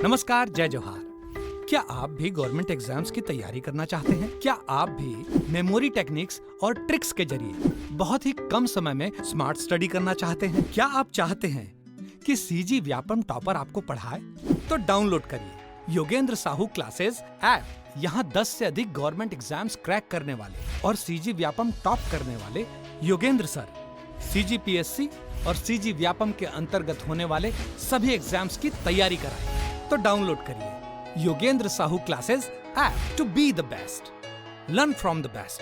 नमस्कार, जय जोहार। क्या आप भी गवर्नमेंट एग्जाम्स की तैयारी करना चाहते हैं? क्या आप भी मेमोरी टेक्निक्स और ट्रिक्स के जरिए बहुत ही कम समय में स्मार्ट स्टडी करना चाहते हैं? क्या आप चाहते हैं कि सीजी व्यापम टॉपर आपको पढ़ाए? तो डाउनलोड करिए योगेंद्र साहू क्लासेस ऐप। यहाँ 10 से अधिक गवर्नमेंट एग्जाम्स क्रैक करने वाले और सीजी व्यापम टॉप करने वाले योगेंद्र सर सीजीपीएससी और सीजी व्यापम के अंतर्गत होने वाले सभी एग्जाम्स की तैयारी कराएं। तो डाउनलोड करिए Yogendra Sahu classes app to be the best, learn from the best.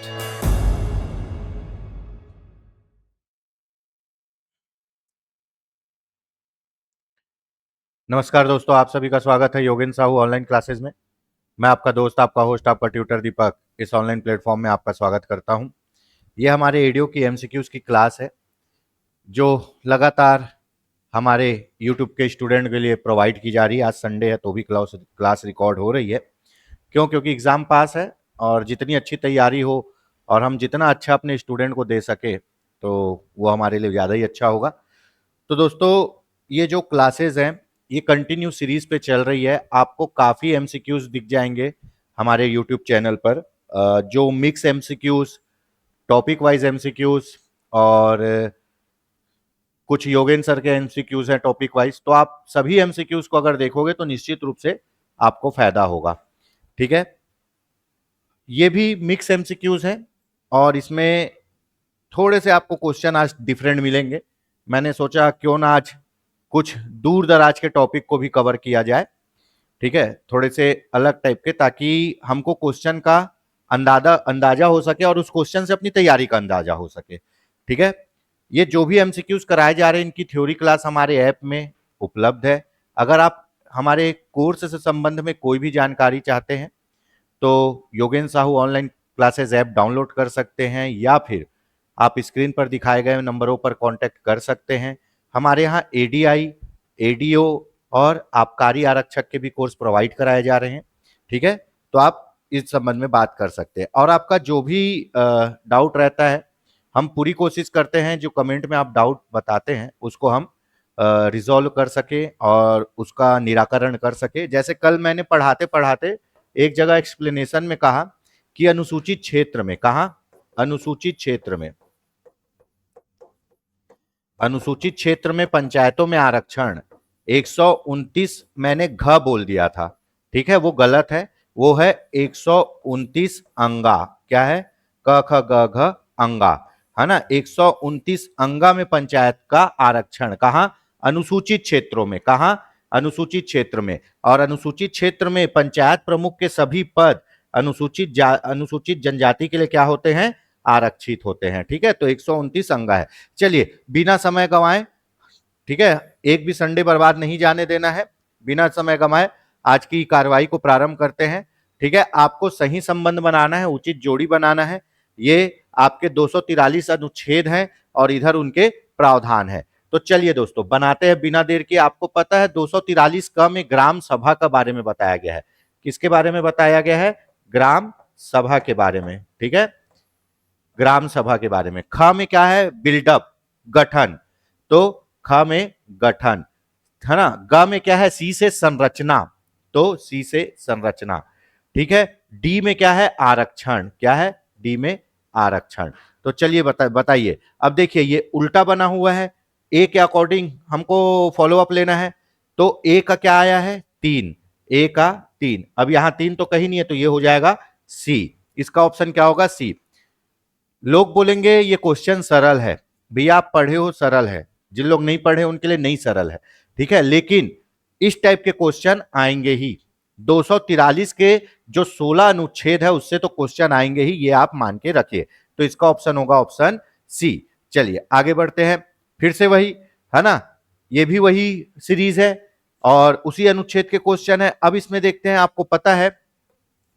नमस्कार दोस्तों, आप सभी का स्वागत है योगेंद्र साहू ऑनलाइन क्लासेस में। मैं आपका दोस्त, आपका होस्ट, आपका ट्यूटर दीपक इस ऑनलाइन प्लेटफॉर्म में आपका स्वागत करता हूं। ये हमारे एडीओ की एमसीक्यूज की क्लास है जो लगातार हमारे यूट्यूब के स्टूडेंट के लिए प्रोवाइड की जा रही है। आज संडे है तो भी क्लास रिकॉर्ड हो रही है। क्योंकि एग्ज़ाम पास है और जितनी अच्छी तैयारी हो और हम जितना अच्छा अपने स्टूडेंट को दे सके तो वो हमारे लिए ज़्यादा ही अच्छा होगा। तो दोस्तों, ये जो क्लासेस हैं ये कंटिन्यू सीरीज पे चल रही है। आपको काफ़ी एमसीक्यूज दिख जाएंगे हमारे यूट्यूब चैनल पर, जो mix MCQs, topic wise MCQs और कुछ योगेंद्र सर के एमसीक्यूज हैं टॉपिक वाइज। तो आप सभी एमसीक्यूज को अगर देखोगे तो निश्चित रूप से आपको फायदा होगा। ठीक है, ये भी मिक्स एमसीक्यूज हैं और इसमें थोड़े से आपको क्वेश्चन आज डिफरेंट मिलेंगे। मैंने सोचा क्यों ना आज कुछ दूर दराज के टॉपिक को भी कवर किया जाए। ठीक है, थोड़े से अलग टाइप के, ताकि हमको क्वेश्चन का अंदाजा हो सके और उस क्वेश्चन से अपनी तैयारी का अंदाजा हो सके। ठीक है, ये जो भी एमसीक्यूज कराए जा रहे हैं इनकी थ्योरी क्लास हमारे ऐप में उपलब्ध है। अगर आप हमारे कोर्स से संबंध में कोई भी जानकारी चाहते हैं तो Yogendra Sahu online classes app download कर सकते हैं या फिर आप स्क्रीन पर दिखाए गए नंबरों पर कांटेक्ट कर सकते हैं। हमारे यहाँ एडीआई, एडीओ और आबकारी आरक्षक के भी कोर्स प्रोवाइड कराए जा रहे हैं। ठीक है, तो आप इस संबंध में बात कर सकते हैं और आपका जो भी डाउट रहता है हम पूरी कोशिश करते हैं जो कमेंट में आप डाउट बताते हैं उसको हम रिजॉल्व कर सके और उसका निराकरण कर सके। जैसे कल मैंने पढ़ाते पढ़ाते एक जगह एक्सप्लेनेशन में कहा कि अनुसूचित क्षेत्र में, कहा अनुसूचित क्षेत्र में पंचायतों में आरक्षण 129, मैंने घ बोल दिया था। ठीक है, वो गलत है, वो है 129 अंगा। क्या है? क ख ग घ अंगा, है ना। 129 अंगा में पंचायत का आरक्षण कहा? अनुसूचित क्षेत्रों में। कहा? अनुसूचित क्षेत्र में। और अनुसूचित क्षेत्र में पंचायत प्रमुख के सभी पद अनुसूचित जनजाति के लिए क्या होते हैं? आरक्षित होते हैं। ठीक है, तो 129 अंगा है। चलिए बिना समय गंवाए, ठीक है, एक भी संडे बर्बाद नहीं जाने देना है, बिना समय गंवाए आज की कार्रवाई को प्रारंभ करते हैं। ठीक है, आपको सही संबंध बनाना है, उचित जोड़ी बनाना है। ये आपके 243 अनुच्छेद हैं और इधर उनके प्रावधान है। तो चलिए दोस्तों बनाते हैं बिना देर के। आपको पता है 243 क में ग्राम सभा के बारे में बताया गया है। किसके बारे में बताया गया है? ग्राम सभा के बारे में। ठीक है, ग्राम सभा के बारे में। ख में क्या है? बिल्डअप, गठन। तो ख में गठन, है ना। ग में क्या है? सी से संरचना, तो सी से संरचना। ठीक है, डी में क्या है? आरक्षण। क्या है? डी में आरक्षण। तो चलिए बताइए। अब देखिए ये उल्टा बना हुआ है, ए के अकॉर्डिंग हमको फॉलोअप लेना है। तो ए का क्या आया है? 3, ए का 3। अब यहां 3 तो कहीं नहीं है तो ये हो जाएगा सी। इसका ऑप्शन क्या होगा? सी। लोग बोलेंगे ये क्वेश्चन सरल है। भैया आप पढ़े हो, सरल है। जिन लोग नहीं पढ़े उनके लिए नहीं सरल है। ठीक है, लेकिन इस टाइप के क्वेश्चन आएंगे ही। 243 के जो 16 अनुच्छेद है उससे तो क्वेश्चन आएंगे ही, ये आप मान के रखिए। तो इसका ऑप्शन होगा ऑप्शन सी। चलिए आगे बढ़ते हैं। फिर से वही, है ना, ये भी वही सीरीज है और उसी अनुच्छेद के क्वेश्चन है। अब इसमें देखते हैं, आपको पता है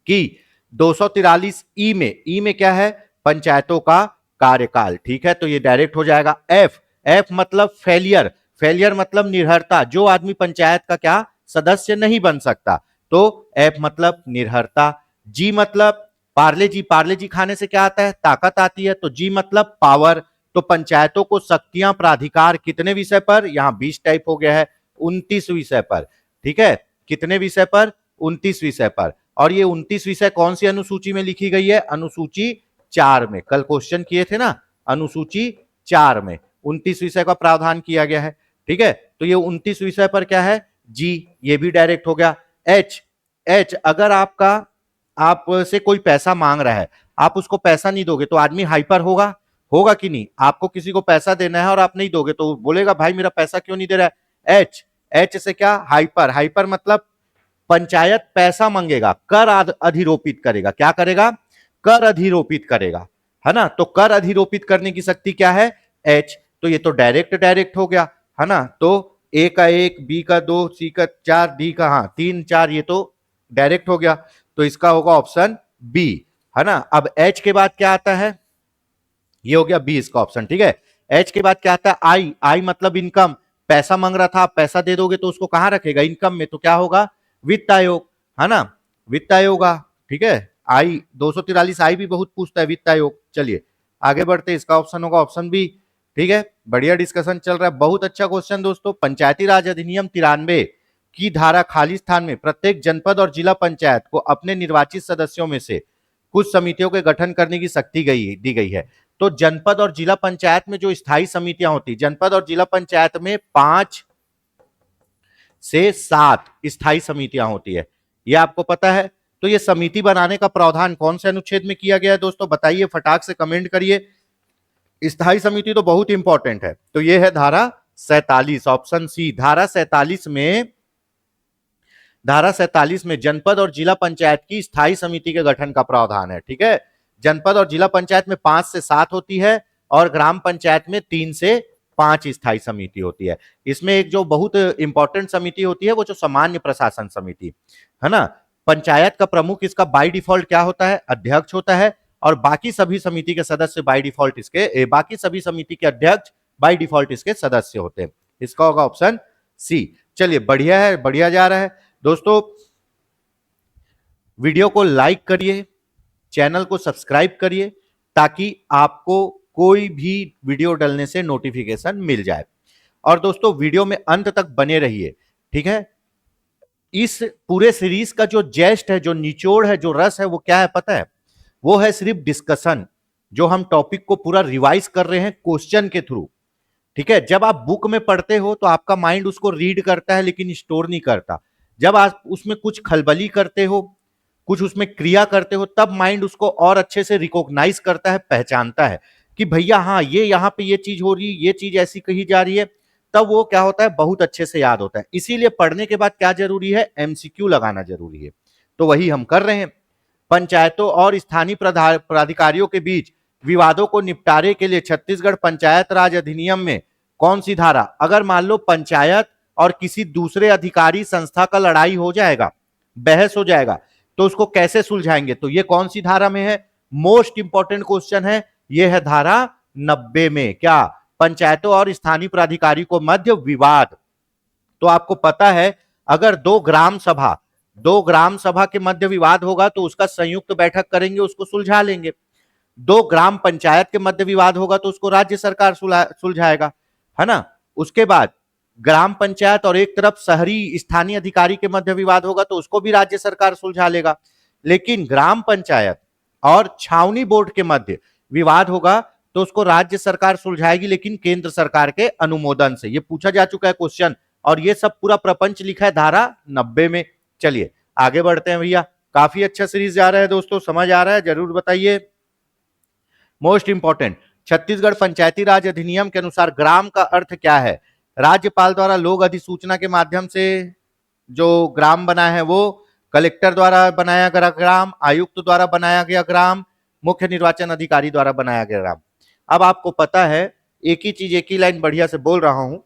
कि 243 ई में क्या है? पंचायतों का कार्यकाल। ठीक है, तो ये डायरेक्ट हो जाएगा एफ। एफ मतलब फेलियर, फेलियर मतलब निर्भरता, जो आदमी पंचायत का क्या सदस्य नहीं बन सकता, तो एफ मतलब निर्भरता। जी मतलब पार्ले जी, पार्ले जी खाने से क्या आता है? ताकत आती है, तो जी मतलब पावर। तो पंचायतों को शक्तियां प्राधिकार कितने विषय पर? यहां 20 टाइप हो गया है, 29 विषय पर। ठीक है, कितने विषय पर? 29 विषय पर। और ये 29 विषय कौन सी अनुसूची में लिखी गई है? अनुसूची 4 में। कल क्वेश्चन किए थे ना, अनुसूची 4 में 29 विषय का प्रावधान किया गया है। ठीक है, तो ये 29 विषय पर क्या है? जी, ये भी डायरेक्ट हो गया। एच, अगर आपसे कोई पैसा मांग रहा है, आप उसको पैसा नहीं दोगे तो आदमी हाइपर होगा कि नहीं? आपको किसी को पैसा देना है और आप नहीं दोगे तो बोलेगा भाई मेरा पैसा क्यों नहीं दे रहा है? एच से क्या? हाइपर मतलब पंचायत पैसा मांगेगा, कर अधिरोपित करेगा। क्या करेगा? कर अधिरोपित करेगा, है ना। तो कर अधिरोपित करने की शक्ति क्या है? एच। तो ये तो डायरेक्ट हो गया, है ना। तो ए का 1, बी का 2, सी का 4, डी का 3, 4, ये तो डायरेक्ट हो गया। तो इसका होगा ऑप्शन बी, है ना। अब एच के बाद क्या आता है? ये हो गया बी इसका ऑप्शन। ठीक है, एच के बाद क्या आता है? आई मतलब इनकम। पैसा मांग रहा था, आप पैसा दे दोगे तो उसको कहां रखेगा? इनकम में। तो क्या होगा? वित्त आयोग, है ना, वित्त आयोग। ठीक है, आई 243 आई भी बहुत पूछता है, वित्त आयोग। चलिए आगे बढ़ते, इसका ऑप्शन होगा ऑप्शन बी। ठीक है, बढ़िया डिस्कशन चल रहा है, बहुत अच्छा क्वेश्चन दोस्तों। पंचायती राज अधिनियम 93 की धारा खाली स्थान में प्रत्येक जनपद और जिला पंचायत को अपने निर्वाचित सदस्यों में से कुछ समितियों के गठन करने की शक्ति दी गई है। तो जनपद और जिला पंचायत में जो स्थायी समितियां होती, जनपद और जिला पंचायत में 5 से 7 स्थायी समितियां होती है, ये आपको पता है। तो ये समिति बनाने का प्रावधान कौन से अनुच्छेद में किया गया है दोस्तों? बताइए, फटाक से कमेंट करिए। स्थायी समिति तो बहुत इंपॉर्टेंट है, तो ये है धारा 47, ऑप्शन सी। धारा 47 में जनपद और जिला पंचायत की स्थायी समिति के गठन का प्रावधान है। ठीक है, जनपद और जिला पंचायत में 5 से 7 होती है और ग्राम पंचायत में 3 से 5 स्थायी समिति होती है। इसमें एक जो बहुत इंपॉर्टेंट समिति होती है वो जो सामान्य प्रशासन समिति, है ना। पंचायत का प्रमुख इसका बाय डिफॉल्ट क्या होता है? अध्यक्ष होता है। और बाकी सभी समिति के सदस्य बाय डिफॉल्ट बाकी सभी समिति के अध्यक्ष बाय डिफॉल्ट इसके सदस्य होते हैं। इसका होगा ऑप्शन सी। चलिए बढ़िया है, बढ़िया जा रहा है दोस्तों। वीडियो को लाइक करिए, चैनल को सब्सक्राइब करिए, ताकि आपको कोई भी वीडियो डालने से नोटिफिकेशन मिल जाए। और दोस्तों वीडियो में अंत तक बने रहिए। ठीक है, इस पूरे सीरीज का जो जेस्ट है, जो निचोड़ है, जो रस है, वो क्या है पता है? वो है सिर्फ डिस्कशन, जो हम टॉपिक को पूरा रिवाइज कर रहे हैं क्वेश्चन के थ्रू। ठीक है, जब आप बुक में पढ़ते हो तो आपका माइंड उसको रीड करता है लेकिन स्टोर नहीं करता। जब आप उसमें कुछ खलबली करते हो, कुछ उसमें क्रिया करते हो, तब माइंड उसको और अच्छे से रिकॉग्नाइज करता है, पहचानता है कि भैया हाँ ये यहां पे ये चीज हो रही है, ये चीज ऐसी कही जा रही है। तब वो क्या होता है? बहुत अच्छे से याद होता है। इसीलिए पढ़ने के बाद क्या जरूरी है? एमसीक्यू लगाना जरूरी है। तो वही हम कर रहे हैं। पंचायतों और स्थानीय प्राधिकारियों के बीच विवादों को निपटारे के लिए छत्तीसगढ़ पंचायत राज अधिनियम में कौन सी धारा? अगर मान लो पंचायत और किसी दूसरे अधिकारी संस्था का लड़ाई हो जाएगा, बहस हो जाएगा, तो उसको कैसे सुलझाएंगे? तो ये कौन सी धारा में है? मोस्ट इंपॉर्टेंट क्वेश्चन है, ये है धारा 90 में। क्या? पंचायतों और स्थानीय प्राधिकारी को मध्य विवाद। तो आपको पता है, अगर दो ग्राम सभा के मध्य विवाद होगा तो उसका संयुक्त बैठक करेंगे, उसको सुलझा लेंगे। दो ग्राम पंचायत के मध्य विवाद होगा तो उसको राज्य सरकार सुलझाएगा, है ना। उसके बाद ग्राम पंचायत और एक तरफ शहरी स्थानीय अधिकारी के मध्य विवाद होगा तो उसको भी राज्य सरकार सुलझा लेगा। लेकिन ग्राम पंचायत और छावनी बोर्ड के मध्य विवाद होगा तो उसको राज्य सरकार सुलझाएगी, लेकिन केंद्र सरकार के अनुमोदन से। ये पूछा जा चुका है क्वेश्चन, और ये सब पूरा प्रपंच लिखा है धारा 90 में। चलिए आगे बढ़ते हैं भैया, काफी अच्छा सीरीज जा रहा है दोस्तों, समझ आ रहा है? जरूर बताइए। मोस्ट इंपॉर्टेंट, छत्तीसगढ़ पंचायती राज अधिनियम के अनुसार ग्राम का अर्थ क्या है? राज्यपाल द्वारा लोक अधिसूचना के माध्यम से जो ग्राम बना है वो, कलेक्टर द्वारा बनाया गया ग्राम, आयुक्त द्वारा बनाया गया ग्राम, मुख्य निर्वाचन अधिकारी द्वारा बनाया गया ग्राम। अब आपको पता है, एक ही चीज एक ही लाइन बढ़िया से बोल रहा हूं।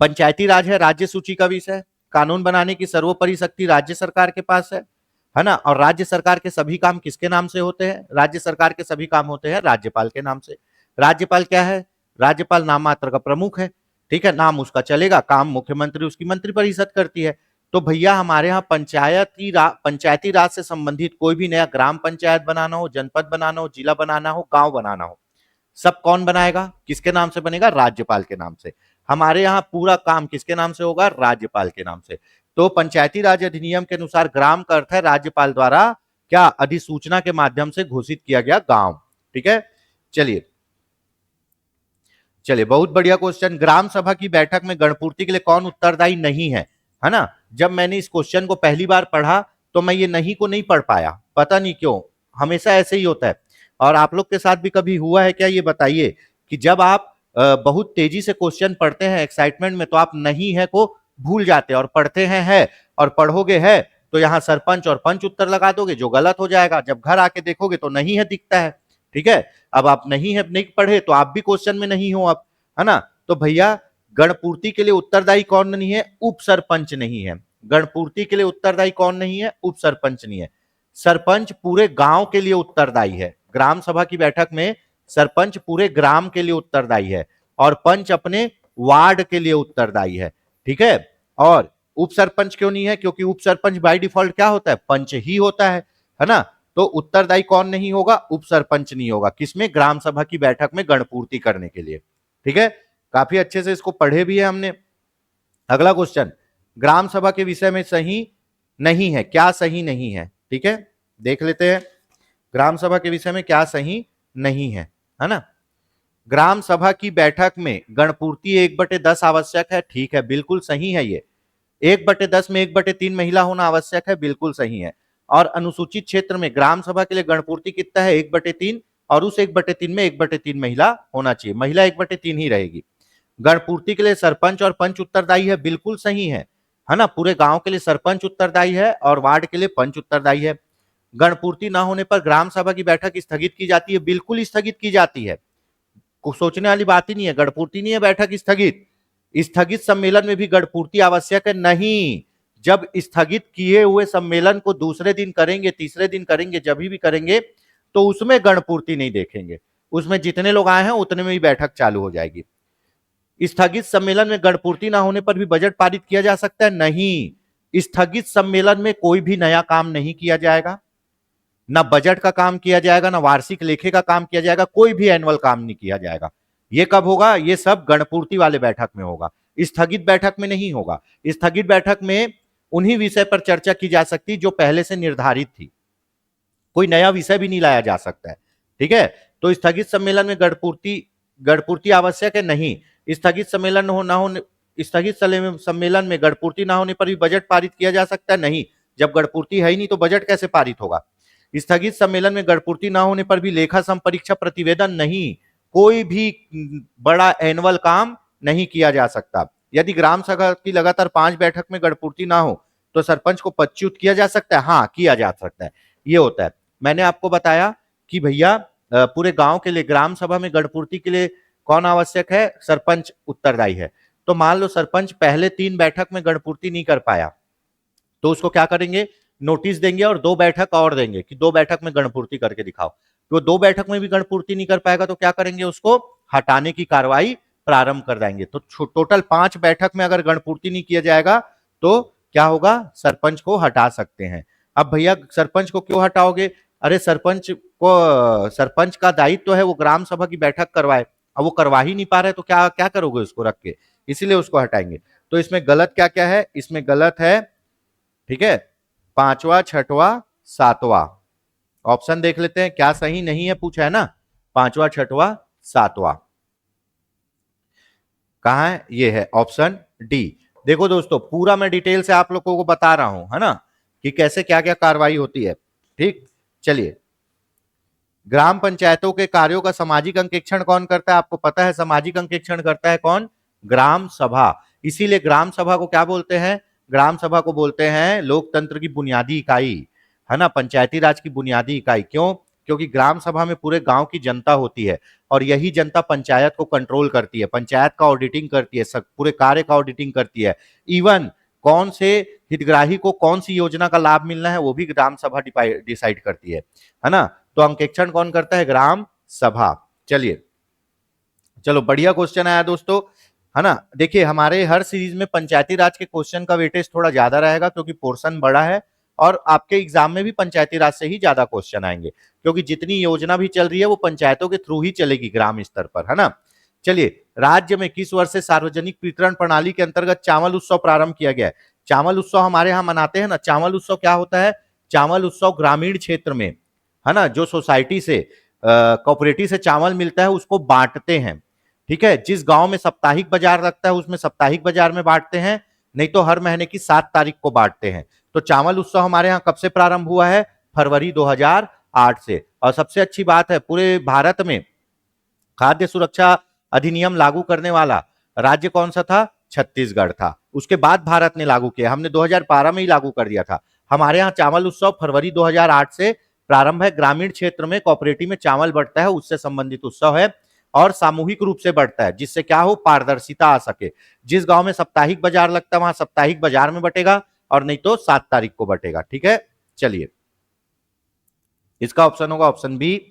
पंचायती राज है राज्य सूची का विषय, कानून बनाने की सर्वोपरि शक्ति राज्य सरकार के पास है ना। और राज्य सरकार के सभी काम किसके नाम से होते हैं? राज्य सरकार के सभी काम होते हैं राज्यपाल के नाम से। राज्यपाल क्या है? राज्यपाल नाम मात्र का प्रमुख है। ठीक है, नाम उसका चलेगा, काम मुख्यमंत्री उसकी मंत्रिपरिषद करती है। तो भैया हमारे यहाँ पंचायती राज से संबंधित कोई भी नया ग्राम पंचायत बनाना हो, जनपद बनाना हो, जिला बनाना हो, गांव बनाना हो, सब कौन बनाएगा? किसके नाम से बनेगा? राज्यपाल के नाम से। हमारे यहाँ पूरा काम किसके नाम से होगा? राज्यपाल के नाम से। तो पंचायती राज अधिनियम के अनुसार ग्राम का अर्थ है राज्यपाल द्वारा क्या अधिसूचना के माध्यम से घोषित किया गया गांव। ठीक है, चलिए चलिए, बहुत बढ़िया क्वेश्चन। ग्राम सभा की बैठक में गणपूर्ति के लिए कौन उत्तरदायी नहीं है ना। जब मैंने इस क्वेश्चन को पहली बार पढ़ा तो मैं ये नहीं को नहीं पढ़ पाया, पता नहीं क्यों, हमेशा ऐसे ही होता है। और आप लोग के साथ भी कभी हुआ है क्या, ये बताइए कि जब आप बहुत तेजी से क्वेश्चन पढ़ते हैं एक्साइटमेंट में, तो आप नहीं है को भूल जाते हैं और पढ़ते हैं है, और पढ़ोगे है तो यहाँ सरपंच और पंच उत्तर लगा दोगे जो गलत हो जाएगा। जब घर आके देखोगे तो नहीं है दिखता है। ठीक है, अब आप नहीं है नहीं पढ़े तो आप भी क्वेश्चन में नहीं हो अब, है ना। तो भैया गणपूर्ति के लिए उत्तरदायी कौन नहीं है, उप सरपंच नहीं है। गणपूर्ति के लिए उत्तरदायी कौन नहीं है, उप सरपंच नहीं है। सरपंच पूरे गांव के लिए उत्तरदायी है। ग्राम सभा की बैठक में सरपंच पूरे ग्राम के लिए उत्तरदायी है और पंच अपने वार्ड के लिए उत्तरदायी है। ठीक है, और उप सरपंच क्यों नहीं है, क्योंकि उप सरपंच बाय डिफॉल्ट क्या होता है, पंच ही होता है ना। तो उत्तरदायी कौन नहीं होगा, उप सरपंच नहीं होगा। किसमें, ग्राम सभा की बैठक में गणपूर्ति करने के लिए। ठीक है, काफी अच्छे से इसको पढ़े भी है हमने। अगला क्वेश्चन, ग्राम सभा के विषय में सही नहीं है, क्या सही नहीं है। ठीक है, देख लेते हैं ग्राम सभा के विषय में क्या सही नहीं है ना। ग्राम सभा की बैठक में गणपूर्ति 1/10 आवश्यक है। ठीक है, बिल्कुल सही है ये। 1/10 में 1/3 महिला होना आवश्यक है, बिल्कुल सही है। और अनुसूचित क्षेत्र में ग्राम सभा के लिए गणपूर्ति कितना है, 1/3, और उस 1/3 में 1/3 महिला होना चाहिए, महिला 1/3 ही रहेगी। गणपूर्ति के लिए सरपंच और पंच उत्तरदायी है, बिल्कुल सही है ना। पूरे गांव के लिए सरपंच उत्तरदायी है और वार्ड के लिए पंच उत्तरदायी है। गणपूर्ति ना होने पर ग्राम सभा की बैठक स्थगित की जाती है, बिल्कुल स्थगित की जाती है, कुछ सोचने वाली बात ही नहीं है। गणपूर्ति नहीं है, बैठक स्थगित। स्थगित सम्मेलन में भी गणपूर्ति आवश्यक है नहीं। जब स्थगित किए हुए सम्मेलन को दूसरे दिन करेंगे, तीसरे दिन करेंगे, जब भी करेंगे तो उसमें गणपूर्ति नहीं देखेंगे, उसमें जितने लोग आए हैं उतने में ही बैठक चालू हो जाएगी। स्थगित सम्मेलन में गणपूर्ति ना होने पर भी बजट पारित किया जा सकता है, नहीं। स्थगित सम्मेलन में कोई भी नया काम नहीं किया जाएगा, ना बजट का काम किया जाएगा, ना वार्षिक लेखे का काम किया जाएगा, कोई भी एनुअल काम नहीं किया जाएगा। ये कब होगा, ये सब गणपूर्ति वाले बैठक में होगा, स्थगित बैठक में नहीं होगा। स्थगित बैठक में उन्हीं विषय पर चर्चा की जा सकती जो पहले से निर्धारित थी, कोई नया विषय भी नहीं लाया जा सकता है। ठीक है, तो स्थगित सम्मेलन में गणपूर्ति आवश्यक है, नहीं। स्थगित सम्मेलन ना होने स्थगित सम्मेलन में गणपूर्ति ना होने पर भी बजट पारित किया जा सकता है, नहीं। जब गणपूर्ति है ही नहीं तो बजट कैसे पारित होगा। स्थगित सम्मेलन में गणपूर्ति ना होने पर भी लेखा संपरीक्षा प्रतिवेदन नहीं, कोई भी बड़ा एनुअल काम नहीं किया जा सकता। यदि ग्राम सभा की लगातार 5 बैठक में गणपूर्ति ना हो तो सरपंच को पदच्युत किया जा सकता है, हाँ किया जा सकता है, ये होता है। मैंने आपको बताया कि भैया पूरे गांव के लिए ग्राम सभा में गणपूर्ति के लिए कौन आवश्यक है, सरपंच उत्तरदायी है। तो मान लो सरपंच पहले 3 बैठक में गणपूर्ति नहीं कर पाया तो उसको क्या करेंगे, नोटिस देंगे और 2 बैठक और देंगे कि 2 बैठक में गणपूर्ति करके दिखाओ। तो 2 बैठक में भी गणपूर्ति नहीं कर पाएगा तो क्या करेंगे, उसको हटाने की कार्रवाई प्रारंभ कर देंगे। तो टोटल 5 बैठक में अगर गणपूर्ति नहीं किया जाएगा तो क्या होगा, सरपंच को हटा सकते हैं। अब भैया सरपंच को क्यों हटाओगे, अरे सरपंच का दायित्व तो है वो ग्राम सभा की बैठक करवाए, अब वो करवा ही नहीं पा रहे तो क्या क्या करोगे उसको रख के, इसीलिए उसको हटाएंगे। तो इसमें गलत क्या क्या है, इसमें गलत है, ठीक है, 5वां, 6वां, 7वां ऑप्शन देख लेते हैं क्या सही नहीं है, पूछा है ना, 5वां, 6वां, 7वां कहां है, ये है ऑप्शन डी। देखो दोस्तों पूरा मैं डिटेल से आप लोगों को बता रहा हूं, है ना, कि कैसे क्या क्या कार्रवाई होती है। ठीक, चलिए, ग्राम पंचायतों के कार्यों का सामाजिक अंकेक्षण कौन करता है, आपको पता है सामाजिक अंकेक्षण करता है कौन, ग्राम सभा। इसीलिए ग्राम सभा को क्या बोलते हैं, ग्राम सभा को बोलते हैं लोकतंत्र की बुनियादी इकाई, है ना, पंचायती राज की बुनियादी इकाई। क्यों, क्योंकि ग्राम सभा में पूरे गांव की जनता होती है और यही जनता पंचायत को कंट्रोल करती है, पंचायत का ऑडिटिंग करती है, पूरे कार्य का ऑडिटिंग करती है। इवन कौन से हितग्राही को कौन सी योजना का लाभ मिलना है वो भी ग्राम सभा डिसाइड करती है ना। तो अंकेक्षण कौन करता है, ग्राम सभा। चलिए, चलो बढ़िया क्वेश्चन आया दोस्तों, है ना। देखिए हमारे हर सीरीज में पंचायती राज के क्वेश्चन का वेटेज थोड़ा ज्यादा रहेगा क्योंकि पोर्शन बड़ा है और आपके एग्जाम में भी पंचायती राज से ही ज्यादा क्वेश्चन आएंगे क्योंकि जितनी योजना भी चल रही है वो पंचायतों के थ्रू ही चलेगी ग्राम स्तर पर, है ना। चलिए, राज्य में किस वर्ष से सार्वजनिक वितरण प्रणाली के अंतर्गत चावल उत्सव प्रारंभ किया गया है। चावल उत्सव हमारे यहाँ मनाते हैं ना, चावल उत्सव क्या होता है, चावल उत्सव ग्रामीण क्षेत्र में, है ना, जो सोसाइटी से कोऑपरेटिव से चावल मिलता है उसको बांटते हैं, ठीक है। जिस गांव में साप्ताहिक बाजार लगता है उसमें साप्ताहिक बाजार में बांटते हैं, नहीं तो हर महीने की 7 तारीख को बांटते हैं। तो चावल उत्सव हमारे यहाँ कब से प्रारंभ हुआ है, फरवरी 2008 से। और सबसे अच्छी बात है, पूरे भारत में खाद्य सुरक्षा अधिनियम लागू करने वाला राज्य कौन सा था, छत्तीसगढ़ था। उसके बाद भारत ने लागू किया, हमने 2012 में ही लागू कर दिया था। हमारे यहाँ चावल उत्सव फरवरी 2008 से प्रारंभ है, ग्रामीण क्षेत्र में कोऑपरेटिव में चावल बढ़ता है उससे संबंधित उत्सव है, और सामूहिक रूप से बढ़ता है, जिससे क्या हो, पारदर्शिता आ सके। जिस गांव में साप्ताहिक बाजार लगता है वहां साप्ताहिक बाजार में बटेगा, और नहीं तो 7 तारीख को बटेगा, ठीक है। चलिए, इसका ऑप्शन होगा ऑप्शन बी।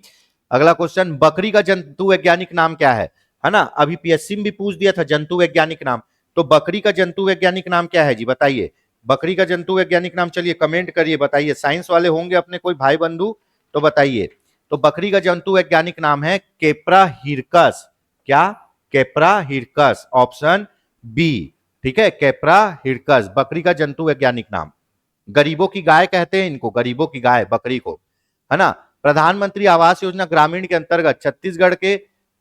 अगला क्वेश्चन, बकरी का जंतु वैज्ञानिक नाम क्या है ना, अभी पीएससी में भी पूछ दिया था जंतु वैज्ञानिक नाम। तो बकरी का जंतु वैज्ञानिक नाम क्या है जी, बताइए, बकरी का जंतु वैज्ञानिक नाम, चलिए कमेंट करिए, बताइए, साइंस वाले होंगे अपने कोई भाई बंधु तो बताइए। तो बकरी का जंतु वैज्ञानिक नाम है केप्रा हिरकस, क्या, केप्रा हिरकस, ऑप्शन बी, ठीक है, केप्रा हिरकस, बकरी का जंतु वैज्ञानिक नाम। गरीबों की गाय कहते हैं इनको, गरीबों की गाय बकरी को, है ना। प्रधानमंत्री आवास योजना ग्रामीण के अंतर्गत छत्तीसगढ़ के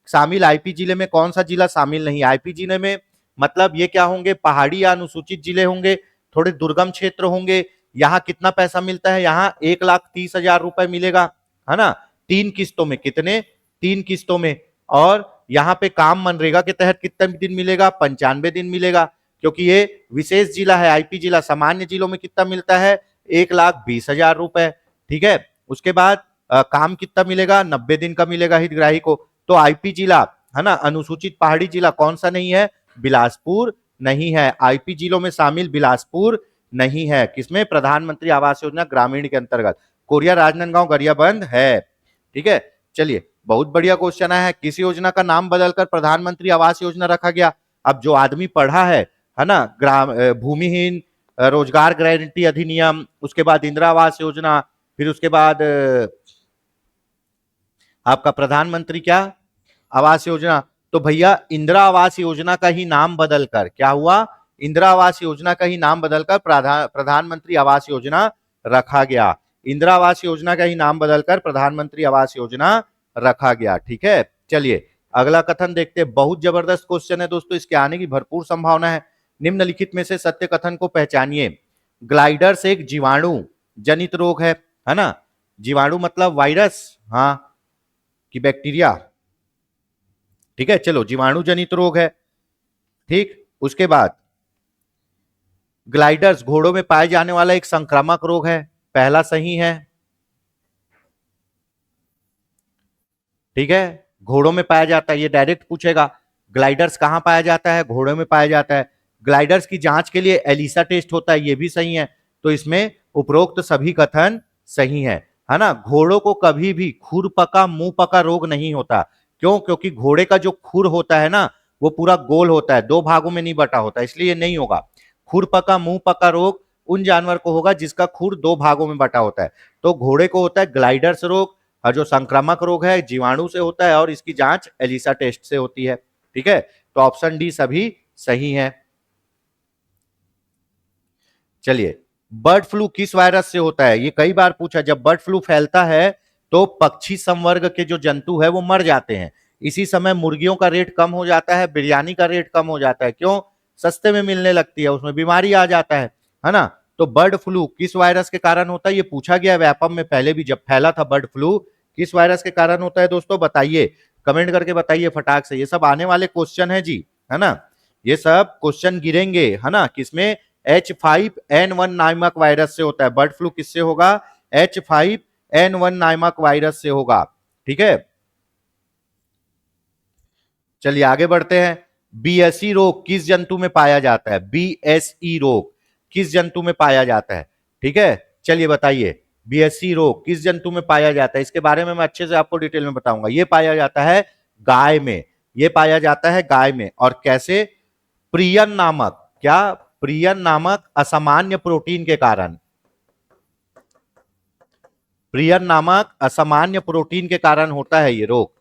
शामिल आईपी जिले में कौन सा जिला शामिल नहीं, आईपी जिले में मतलब ये क्या होंगे, पहाड़ी या अनुसूचित जिले होंगे, थोड़े दुर्गम क्षेत्र होंगे। यहाँ कितना पैसा मिलता है, यहाँ 1,30,000 रुपए मिलेगा, है ना, 3 किस्तों में, कितने, 3 किस्तों में। और यहाँ पे काम मनरेगा के तहत कितने दिन मिलेगा, 95 दिन मिलेगा, क्योंकि ये विशेष जिला है, आईपी जिला। सामान्य जिलों में कितना मिलता है, 1,20,000 रुपए, ठीक है। उसके बाद काम कितना मिलेगा, 90 दिन का मिलेगा हितग्राही को। तो आईपी जिला, है ना, अनुसूचित पहाड़ी जिला कौन सा नहीं है, बिलासपुर नहीं है, आईपी जिलों में शामिल बिलासपुर नहीं है, किसमें, प्रधानमंत्री आवास योजना ग्रामीण के अंतर्गत। कोरिया, राजनांदगांव, गरियाबंद है, ठीक है। चलिए, बहुत बढ़िया क्वेश्चन है, किस योजना का नाम बदलकर प्रधानमंत्री आवास योजना रखा गया। अब जो आदमी पढ़ा है ना, ग्राम भूमिहीन रोजगार गारंटी अधिनियम, उसके बाद इंदिरा आवास योजना, फिर उसके बाद आपका प्रधानमंत्री क्या, आवास योजना। तो भैया इंदिरा आवास योजना का ही नाम बदलकर क्या हुआ, इंदिरा आवास योजना का ही नाम बदलकर प्रधानमंत्री आवास योजना रखा गया। इंदिरा आवास योजना का ही नाम बदलकर प्रधानमंत्री आवास योजना रखा गया, ठीक है। चलिए अगला कथन देखते हैं, बहुत जबरदस्त क्वेश्चन है दोस्तों, इसके आने की भरपूर संभावना है। निम्नलिखित में से सत्य कथन को पहचानिए। ग्लाइडर्स एक जीवाणु जनित रोग है ना, जीवाणु मतलब वायरस, हाँ, कि बैक्टीरिया, ठीक है। चलो, जीवाणु जनित रोग है, ठीक। उसके बाद ग्लाइडर्स घोड़ों में पाए जाने वाला एक संक्रामक रोग है, पहला सही है, ठीक है। घोड़ों में पाया जाता है, ये डायरेक्ट पूछेगा, ग्लाइडर्स कहां पाया जाता है, घोड़ों में पाया जाता है। ग्लाइडर्स की जांच के लिए एलिसा टेस्ट होता है, ये भी सही है। तो इसमें उपरोक्त सभी कथन सही है ना। घोड़ों को कभी भी खुर पका मुंह पका रोग नहीं होता, क्यों, क्योंकि घोड़े का जो खुर होता है ना वो पूरा गोल होता है, 2 भागों में नहीं बटा होता, इसलिए नहीं होगा। खुर पका मुंह पका रोग उन जानवर को होगा जिसका खुर 2 भागों में बटा होता है। तो घोड़े को होता है ग्लाइडर्स रोग, और जो संक्रामक रोग है जीवाणु से होता है, और इसकी जांच एलिसा टेस्ट से होती है, ठीक है। तो ऑप्शन डी सभी सही है। चलिए, बर्ड फ्लू किस वायरस से होता है, ये कई बार पूछा। जब बर्ड फ्लू फैलता है तो पक्षी संवर्ग के जो जंतु है वो मर जाते हैं। इसी समय मुर्गियों का रेट कम हो जाता है, बिरयानी का रेट कम हो जाता है, क्यों, सस्ते में मिलने लगती है, उसमें बीमारी आ जाता है ना। तो बर्ड फ्लू किस वायरस के कारण होता है, ये पूछा गया व्यापम में पहले भी, जब फैला था बर्ड फ्लू, किस वायरस के कारण होता है दोस्तों, बताइए, कमेंट करके बताइए फटाक से। ये सब आने वाले क्वेश्चन है जी, है ना, ये सब क्वेश्चन गिरेंगे, है ना। किसमें, H5N1 नामक वायरस से होता है। बर्ड फ्लू किससे होगा, H5N1 नामक वायरस से होगा, ठीक है। चलिए आगे बढ़ते हैं। बीएसई रोग किस जंतु में पाया जाता है, बीएसई रोग किस जंतु में पाया जाता है, ठीक है। चलिए बताइए, बीएसई रोग किस जंतु में पाया जाता है, इसके बारे में मैं अच्छे से आपको डिटेल में बताऊंगा। ये पाया जाता है गाय में, ये पाया जाता है गाय में। और कैसे, प्रियन नामक, क्या, प्रियन नामक असामान्य प्रोटीन के कारण, प्रियन नामक असामान्य प्रोटीन के कारण होता है ये रोग,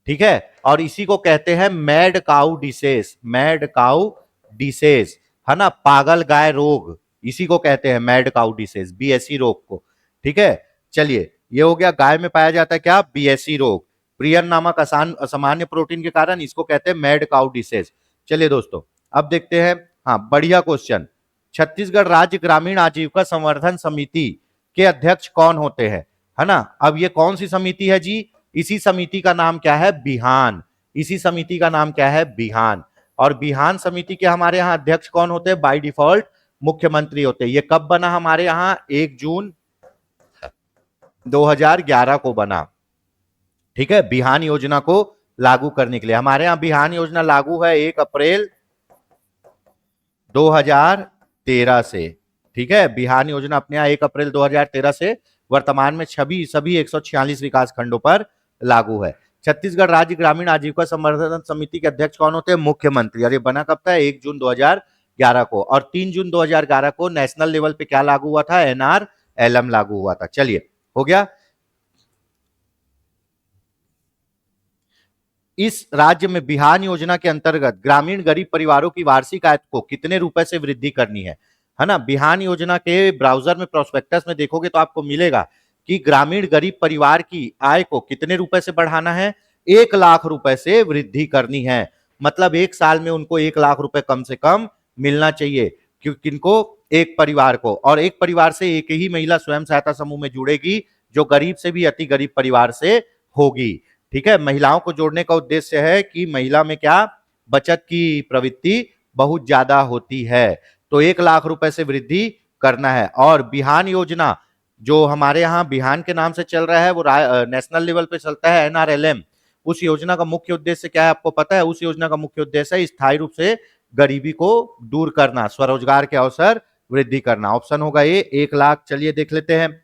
ठीक है। और इसी को कहते हैं mad cow dishes, mad cow dishes, है ना, पागल गाय रोग, इसी को कहते हैं मैड काउ डिसीज, बीएसई रोग को। ठीक है, चलिए ये हो गया। गाय में पाया जाता है क्या, बीएसई रोग, प्रियन नामक असामान्य प्रोटीन के कारण, इसको कहते हैं मैड काउ डिसीज। चलिए दोस्तों अब देखते हैं, हाँ बढ़िया क्वेश्चन। छत्तीसगढ़ राज्य ग्रामीण आजीविका संवर्धन समिति के अध्यक्ष कौन होते हैं, है ना। अब ये कौन सी समिति है जी, इसी समिति का नाम क्या है, बिहान। इसी समिति का नाम क्या है, बिहान। और बिहान समिति के हमारे यहाँ अध्यक्ष कौन होते हैं, बाय डिफॉल्ट मुख्यमंत्री होते हैं। ये कब बना हमारे यहाँ, 1 जून 2011 को बना। ठीक है, बिहान योजना को लागू करने के लिए हमारे यहाँ बिहान योजना लागू है 1 अप्रैल 2013 से। ठीक है, बिहान योजना अपने यहाँ 1 अप्रैल 2013 से वर्तमान में सभी 146 विकास खंडों पर लागू है। छत्तीसगढ़ राज्य ग्रामीण आजीविका संवर्धन समिति के अध्यक्ष कौन होते हैं, मुख्यमंत्री। और ये बना कब था, 1 जून 2011 को। और 3 जून 2011 को नेशनल लेवल पे क्या लागू हुआ था, एनआरएलएम लागू हुआ था। चलिए हो गया। इस राज्य में बिहान योजना के अंतर्गत ग्रामीण गरीब परिवारों की वार्षिक आय को कितने रुपए से वृद्धि करनी है ना। बिहान योजना के ब्राउजर में प्रोस्पेक्टस में देखोगे तो आपको मिलेगा कि ग्रामीण गरीब परिवार की आय को कितने रुपए से बढ़ाना है, 1 लाख रुपए से वृद्धि करनी है। मतलब 1 साल में उनको 1 लाख रुपए कम से कम मिलना चाहिए, क्योंकि किनको, एक परिवार को। और एक परिवार से एक ही महिला स्वयं सहायता समूह में जुड़ेगी जो गरीब से भी अति गरीब परिवार से होगी। ठीक है, महिलाओं को जोड़ने का उद्देश्य है कि महिला में क्या, बचत की प्रवृत्ति बहुत ज्यादा होती है। तो 1 लाख रुपए से वृद्धि करना है। और बिहान योजना जो हमारे यहाँ बिहान के नाम से चल रहा है, वो नेशनल लेवल पे चलता है, एनआरएलएम। उस योजना का मुख्य उद्देश्य क्या है आपको पता है, उस योजना का मुख्य उद्देश्य है स्थायी रूप से गरीबी को दूर करना, स्वरोजगार के अवसर वृद्धि करना। ऑप्शन होगा ये, 1 लाख। चलिए देख लेते हैं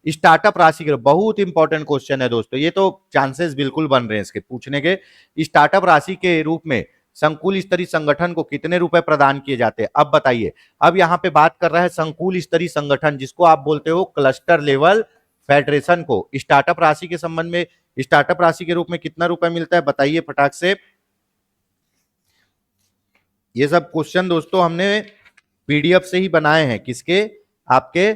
स्टार्टअप राशि के, बहुत इंपॉर्टेंट क्वेश्चन है दोस्तों, ये तो चांसेस बिल्कुल बन रहे हैं इसके पूछने के। स्टार्टअप राशि के रूप में संकुल स्तरीय संगठन को कितने रुपए प्रदान किए जाते हैं, अब बताइए। अब यहाँ पे बात कर रहा है संकुल स्तरीय संगठन, जिसको आप बोलते हो क्लस्टर लेवल फेडरेशन को। स्टार्टअप राशि के संबंध में, स्टार्टअप राशि के रूप में कितना रुपए मिलता है बताइए फटाक से। ये सब क्वेश्चन दोस्तों हमने पीडीएफ से ही बनाए हैं, किसके, आपके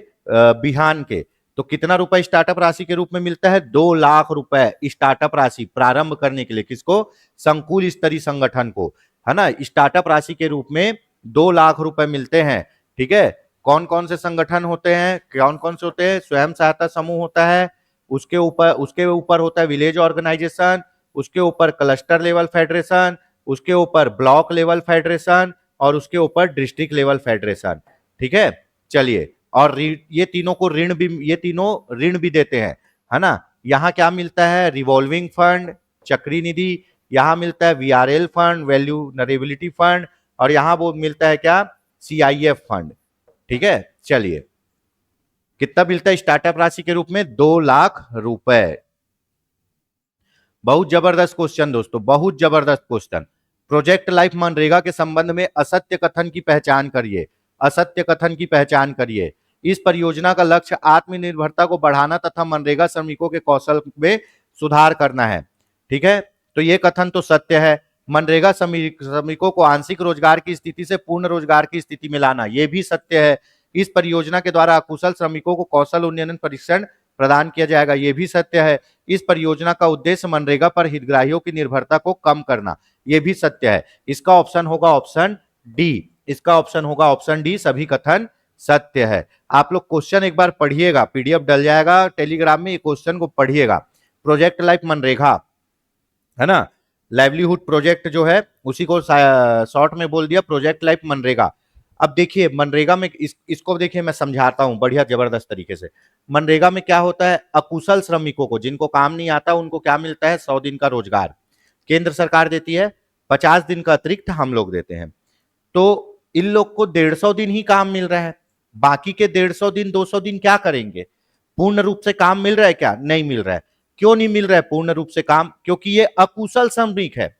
बिहान के। तो कितना रुपए स्टार्टअप राशि के रूप में मिलता है, 2 लाख रुपए स्टार्टअप राशि प्रारंभ करने के लिए। किसको, संकुल स्तरीय संगठन को, है ना। स्टार्टअप राशि के रूप में 2 लाख रुपए मिलते हैं। ठीक है, कौन कौन से संगठन होते हैं, कौन कौन से होते हैं, स्वयं सहायता समूह होता है, उसके ऊपर होता है विलेज ऑर्गेनाइजेशन, उसके ऊपर क्लस्टर लेवल फेडरेशन, उसके ऊपर ब्लॉक लेवल फेडरेशन, और उसके ऊपर डिस्ट्रिक्ट लेवल फेडरेशन। ठीक है, चलिए। और ये तीनों को ऋण भी देते हैं, है ना। यहाँ क्या मिलता है, रिवॉल्विंग फंड, चक्री निधि, यहाँ मिलता है वीआरएल फंड, वैल्यूनरेबिलिटी फंड, और यहाँ वो मिलता है क्या, सीआईएफ फंड। ठीक है, चलिए कितना मिलता है स्टार्टअप राशि के रूप में, 2 लाख रुपए। बहुत जबरदस्त क्वेश्चन दोस्तों, बहुत जबरदस्त क्वेश्चन। प्रोजेक्ट लाइफ मनरेगा के संबंध में असत्य कथन की पहचान करिए, असत्य कथन की पहचान करिए। इस परियोजना का लक्ष्य आत्मनिर्भरता को बढ़ाना तथा मनरेगा श्रमिकों के कौशल में सुधार करना है। ठीक है, तो ये कथन तो सत्य है। मनरेगा श्रमिकों को आंशिक रोजगार की स्थिति से पूर्ण रोजगार की स्थिति में लाना, यह भी सत्य है। इस परियोजना के द्वारा अकुशल श्रमिकों को कौशल उन्नयन प्रशिक्षण प्रदान किया जाएगा, यह भी सत्य है। इस परियोजना का उद्देश्य मनरेगा पर हितग्राहियों की निर्भरता को कम करना, यह भी सत्य है। इसका ऑप्शन होगा ऑप्शन डी, इसका ऑप्शन होगा ऑप्शन डी, सभी कथन सत्य है। आप लोग क्वेश्चन एक बार पढ़िएगा, पीडीएफ डल जाएगा टेलीग्राम में, ये क्वेश्चन को पढ़िएगा। प्रोजेक्ट लाइफ मनरेगा, है ना, लाइवलीहुड प्रोजेक्ट जो है उसी को शॉर्ट में बोल दिया प्रोजेक्ट लाइफ मनरेगा। अब देखिए मनरेगा में इसको देखिए मैं समझाता हूं बढ़िया जबरदस्त तरीके से। मनरेगा में क्या होता है, अकुशल श्रमिकों को, जिनको काम नहीं आता, उनको क्या मिलता है, 100 दिन का रोजगार केंद्र सरकार देती है, 50 दिन का अतिरिक्त हम लोग देते हैं। तो इन लोग को 150 दिन ही काम मिल रहा है, बाकी के 150 दिन 200 दिन क्या करेंगे, पूर्ण रूप से काम मिल रहा है क्या, नहीं मिल रहा है। क्यों नहीं मिल रहा है पूर्ण रूप से काम, क्योंकि ये अकुशल श्रमिक है।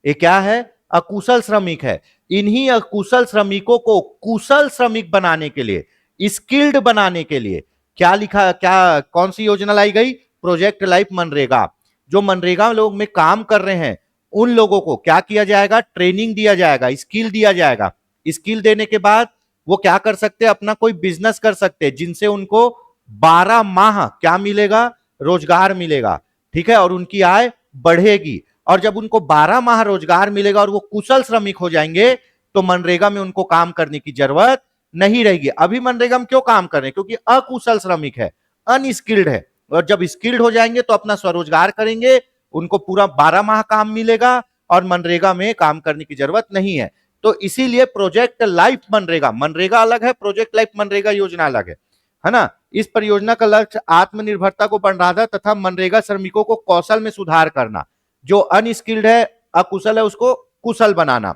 ये क्या है, अकुशल श्रमिक है। इन्हीं अकुशल श्रमिकों को कुशल श्रमिक बनाने के लिए, स्किल्ड बनाने के लिए क्या लिखा, क्या कौन सी योजना लाई गई, प्रोजेक्ट लाइफ मनरेगा। जो मनरेगा लोग में काम कर रहे हैं उन लोगों को क्या किया जाएगा, ट्रेनिंग दिया जाएगा, स्किल दिया जाएगा। स्किल देने के बाद वो क्या कर सकते हैं, अपना कोई बिजनेस कर सकते हैं जिनसे उनको 12 माह क्या मिलेगा, रोजगार मिलेगा, ठीक है, और उनकी आय बढ़ेगी। और जब उनको 12 माह रोजगार मिलेगा और वो कुशल श्रमिक हो जाएंगे तो मनरेगा में उनको काम करने की जरूरत नहीं रहेगी। अभी मनरेगा में क्यों काम कर रहे हैं, क्योंकि अकुशल श्रमिक है, अनस्किल्ड है, और जब स्किल्ड हो जाएंगे तो अपना स्वरोजगार करेंगे, उनको पूरा 12 माह काम मिलेगा और मनरेगा में काम करने की जरूरत नहीं है। तो इसीलिए प्रोजेक्ट लाइफ मनरेगा, मनरेगा अलग है, प्रोजेक्ट लाइफ मनरेगा योजना अलग है ना। इस परियोजना का लक्ष्य आत्मनिर्भरता को बढ़ाना तथा मनरेगा श्रमिकों को कौशल में सुधार करना, जो अनस्किल्ड है, अकुशल है, उसको कुशल बनाना।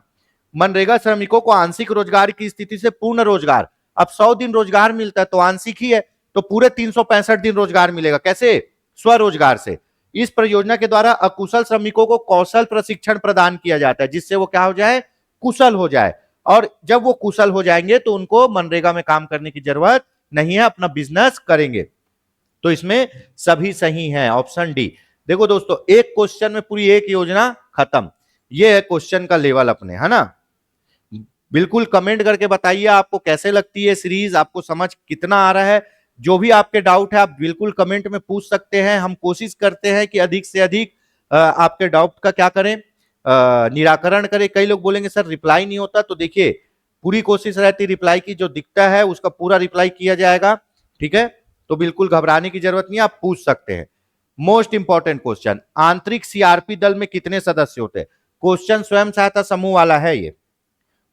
मनरेगा श्रमिकों को आंशिक रोजगार की स्थिति से पूर्ण रोजगार, अब 100 दिन रोजगार मिलता है तो आंशिक ही है, तो पूरे 365 दिन रोजगार मिलेगा, कैसे, स्वरोजगार से। इस परियोजना के द्वारा अकुशल श्रमिकों को कौशल प्रशिक्षण प्रदान किया जाता है, जिससे वो क्या हो जाए, कुशल हो जाए, और जब वो कुशल हो जाएंगे तो उनको मनरेगा में काम करने की जरूरत नहीं है, अपना बिजनेस करेंगे। तो इसमें सभी सही है, ऑप्शन डी। देखो दोस्तों, एक क्वेश्चन में पूरी एक योजना खत्म, ये है क्वेश्चन का लेवल अपने, है ना। बिल्कुल कमेंट करके बताइए आपको कैसे लगती है सीरीज, आपको समझ कितना आ रहा है। जो भी आपके डाउट है आप बिल्कुल कमेंट में पूछ सकते हैं, हम कोशिश करते हैं कि अधिक से अधिक आपके डाउट का क्या करें, निराकरण करें। कई लोग बोलेंगे सर रिप्लाई नहीं होता, तो देखिए पूरी कोशिश रहती है रिप्लाई की, जो दिखता है उसका पूरा रिप्लाई किया जाएगा, ठीक है। तो बिल्कुल घबराने की जरूरत नहीं, आप पूछ सकते हैं। मोस्ट इंपॉर्टेंट क्वेश्चन, आंतरिक सीआरपी दल में कितने सदस्य होते हैं? क्वेश्चन स्वयं सहायता समूह वाला है, ये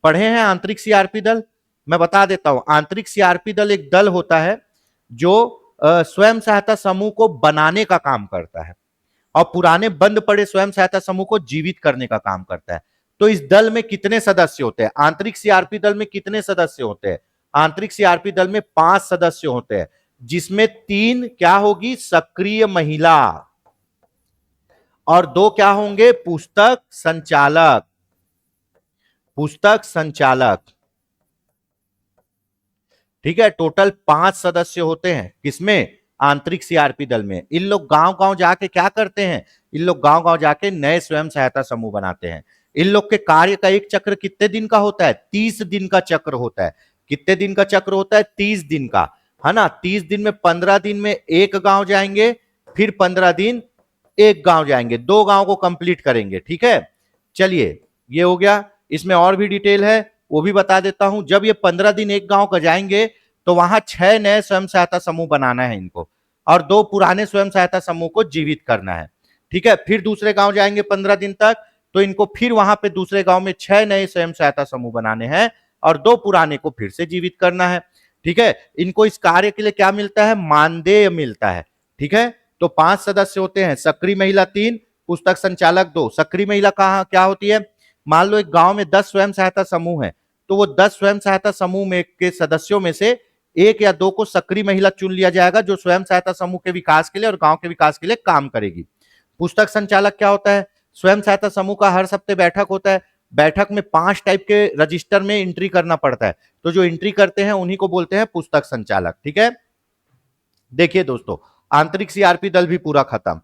पढ़े हैं आंतरिक सीआरपी दल? मैं बता देता हूं, आंतरिक सीआरपी दल एक दल होता है जो स्वयं सहायता समूह को बनाने का काम करता है और पुराने बंद पड़े स्वयं सहायता समूह को जीवित करने का काम करता है। तो इस दल में कितने सदस्य होते हैं? आंतरिक सीआरपी दल में कितने सदस्य होते हैं? आंतरिक सीआरपी दल में 5 सदस्य होते हैं, जिसमें 3 क्या होगी, सक्रिय महिला, और 2 क्या होंगे, पुस्तक संचालक, पुस्तक संचालक, ठीक है। टोटल 5 सदस्य होते हैं, किसमें, आंतरिक सीआरपी दल में। इन लोग गांव गांव जाके क्या करते हैं, इन लोग गांव गांव जाके नए स्वयं सहायता समूह बनाते हैं। इन लोग के कार्य का एक चक्र कितने दिन का होता है, 30 दिन का चक्र होता है। कितने दिन का चक्र होता है, 30 दिन का, है ना। 30 दिन में 15 दिन में एक गांव जाएंगे, फिर 15 दिन एक गांव जाएंगे, 2 गांव को कंप्लीट करेंगे, ठीक है। चलिए ये हो गया, इसमें और भी डिटेल है वो भी बता देता हूं। जब ये 15 दिन एक गांव का जाएंगे तो वहां 6 नए स्वयं सहायता समूह बनाना है इनको, और 2 पुराने स्वयं सहायता समूह को जीवित करना है, ठीक है। फिर दूसरे गांव जाएंगे 15 दिन तक, तो इनको फिर वहां पे दूसरे गांव में 6 नए स्वयं सहायता समूह बनाने हैं और 2 पुराने को फिर से जीवित करना है, ठीक है। इनको इस कार्य के लिए क्या मिलता है, मानदेय मिलता है, ठीक है। तो 5 सदस्य होते हैं, सक्रिय महिला 3, पुस्तक संचालक 2। सक्रिय महिला कहाँ क्या होती है, मान लो एक गांव में 10 स्वयं सहायता समूह है, तो वो 10 स्वयं सहायता समूह में के सदस्यों में से 1 या 2 को सक्रिय महिला चुन लिया जाएगा, जो स्वयं सहायता समूह के विकास के लिए और गांव के विकास के लिए काम करेगी। पुस्तक संचालक क्या होता है, स्वयं सहायता समूह का हर हफ्ते बैठक होता है, बैठक में 5 टाइप के रजिस्टर में एंट्री करना पड़ता है, तो जो एंट्री करते हैं उन्हीं को बोलते हैं पुस्तक संचालक, ठीक है। देखिए दोस्तों, आंतरिक सीआरपी दल भी पूरा खत्म,